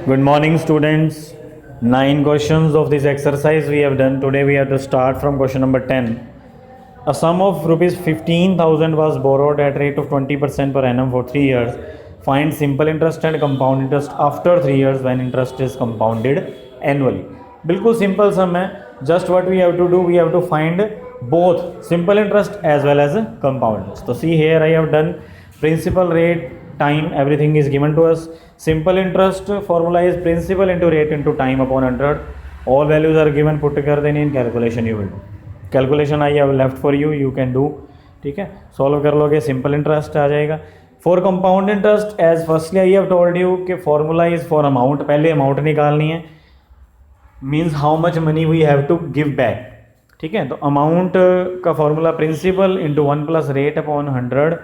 Good morning, students. 9 questions of this exercise we have done. Today we have to start from question number 10. A sum of rupees 15,000 was borrowed at rate of 20% per annum for 3 years. Find simple interest and compound interest after 3 years when interest is compounded annually. बिल्कुल simple sum है. Just what we have to do, we have to find both simple interest as well as compound interest. So see here I have done principal rate, time, everything is given to us. Simple interest formula is principal into rate into time upon 100. All values are given, put together, then in calculation you will do. Calculation I have left for you can do. ठीक है, solve कर लोगे, simple interest आ जाएगा. For compound interest as firstly I have told you कि formula is for amount. पहले amount निकालनी है, means how much money we have to give back. ठीक है, तो अमाउंट का formula principal into 1 plus rate upon 100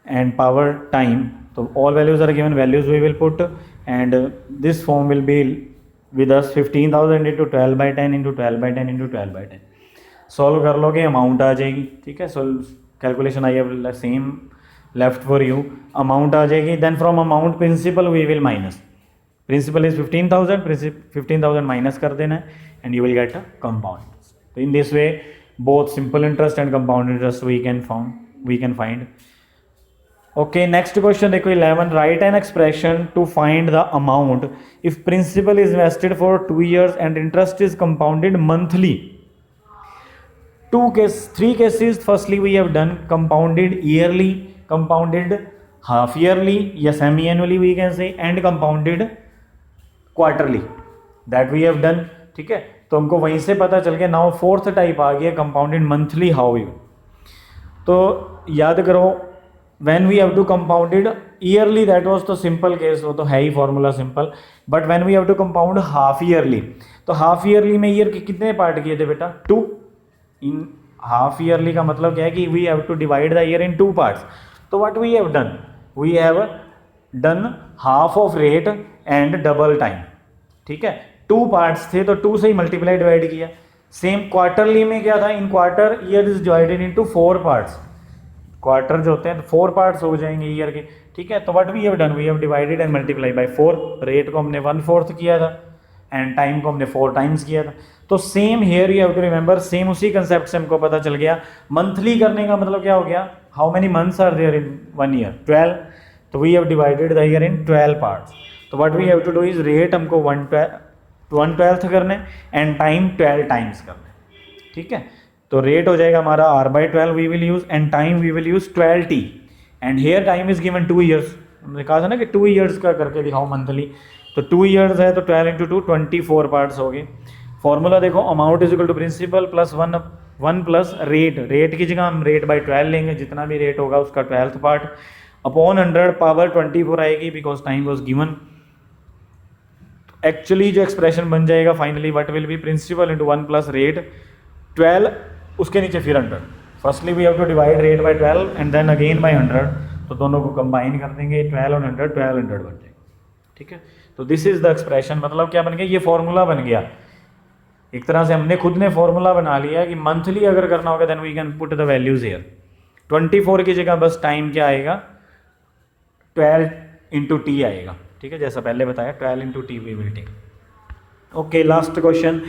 and power time. तो all values are given, values we will put and this form will be with us 15,000 into 12/10 into 12/10 into 12/10. Solve कर लोगे, amount आ जाएगी. ठीक है, so calculation I have same left for you. Amount आ जाएगी, then from amount principal we will minus. Principal is 15,000, 15,000 minus कर देना है and you will get a compound. तो in this way both simple interest and compound interest we can find. Okay, next question देखो 11. Write an expression to find the amount if principal is invested for 2 years and interest is compounded monthly. Three cases. Firstly, we have done compounded yearly, compounded half yearly या semi-annually we can say, and compounded quarterly. That we have done. ठीक है, तो हमको वहीं से पता चल गया. नाउ फोर्थ टाइप आ गया compounded monthly. हाउ यू, तो याद करो when we have to compounded yearly, that was तो simple case, वो तो है ही formula simple. But when we have to compound half yearly, तो हाफ ईयरली में ईयर के कितने पार्ट किए थे बेटा? 2. इन हाफ ईयरली का मतलब क्या है कि we have to divide the year in 2 parts. तो what we have done, we have done half of rate and double time. ठीक है, 2 parts थे तो 2 से ही मल्टीप्लाई डिवाइड किया. सेम क्वार्टरली में क्या था, in quarter year is divided into 4 parts. Quarter जो होते हैं तो 4 parts हो जाएंगे ईयर के. ठीक है, तो what we have done, we have divided and multiply by 4. Rate को हमने 1/4 किया था एंड टाइम को हमने 4 times किया था. तो same here you have to remember, same उसी कंसेप्ट से हमको पता चल गया. मंथली करने का मतलब क्या हो गया, how many months are there in 1 year? 12. तो we have divided the year in 12 parts. तो what we have to do is rate हमको 1/12 करने एंड टाइम 12 times करने. ठीक है, तो रेट हो जाएगा हमारा R/12 we will use and time we will use 12t and here time is given 2 years. हमने कहा था ना कि 2 years का करके दिखाओ मंथली. तो 2 years है तो 12 into 2 24 parts हो गए. फॉर्मूला देखो, amount is equal to principal plus 1 plus rate. Rate की जगह हम रेट बाय 12 लेंगे, जितना भी रेट होगा उसका 12th पार्ट अपॉन 100 पावर 24 आएगी because time was given. Actually जो एक्सप्रेशन बन जाएगा finally what will be principal into 1 plus rate 12, उसके नीचे फिर 100. Firstly we have to divide rate by 12 and then again by 100. तो दोनों को कंबाइन कर देंगे, 12 और 100 1200 बन जाएगा. ठीक है, तो दिस इज द एक्सप्रेशन. मतलब क्या बन गया, ये फॉर्मूला बन गया. एक तरह से हमने खुद ने फॉर्मूला बना लिया कि मंथली अगर करना होगा then we can put the values here. 24 की जगह बस टाइम क्या आएगा, 12 into t आएगा. ठीक है, जैसा पहले बताया 12 into t we will take. Okay, last question.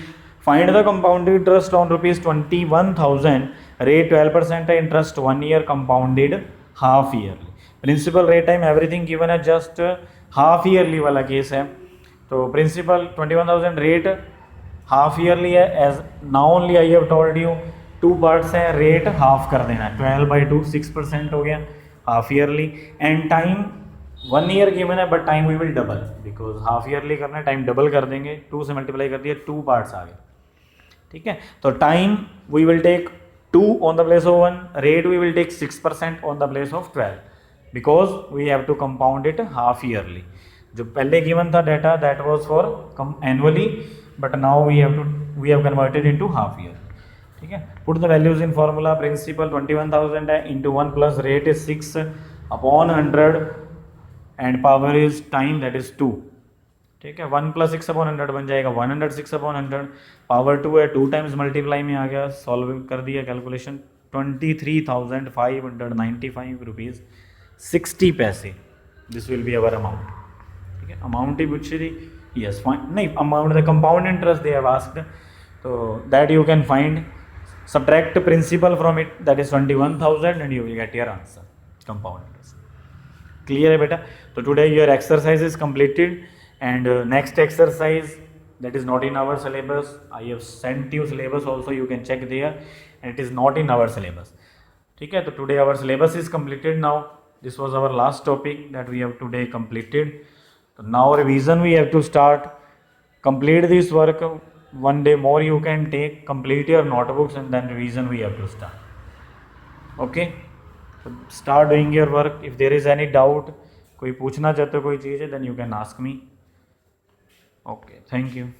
Find the compounded interest on ₹21,000. Rate 12% है, interest 1 year, compounded half yearly. Principal rate time everything given है, जस्ट हाफ ईयरली वाला केस है. तो प्रिंसिपल 21,000, रेट हाफ ईयरली है. As now only I have told you 2 parts हैं, rate half कर देना है. 12/2 6% हो गया half yearly and time 1 year given है but time we will double because half yearly करना है, टाइम डबल कर देंगे. 2 से मल्टीप्लाई कर दिया, 2 parts आ गए. ठीक है, तो time we will take 2 on the place of 1, rate we will take 6% on the place of 12 because we have to compound it half yearly. जो पहले गिवन था data that was for annually but now we have converted into half year. ठीक है, put the values in formula. Principal 21,000 है into 1 plus rate is 6 upon 100 and power is time that is 2. ठीक है, 1 plus 6 upon 100 बन जाएगा 106 upon 100. Power 2 है, 2 times multiply में आ गया. सॉल्व कर दिया कैलकुलेशन, 23,595 रुपीज़ 60 पैसे. This will be our amount. ठीक है, अमाउंट ही पूछी थी, यस फाइन, नहीं amount the compound interest they have asked, तो that you can find, subtract principal from it, that is 21,000 and you will get your answer, compound interest. Clear है बेटा? तो today your exercise is completed and next exercise that is not in our syllabus, I have sent you syllabus also, you can check there, and it is not in our syllabus. ठीक है, तो today our syllabus is completed now. This was our last topic that we have today completed. So now revision we have to start. Complete this work. One day more you can take, complete your notebooks and then revision we have to start. Okay, so start doing your work. If there is any doubt, कोई पूछना चाहते हो कोई चीज़ है, then you can ask me. Okay, thank you.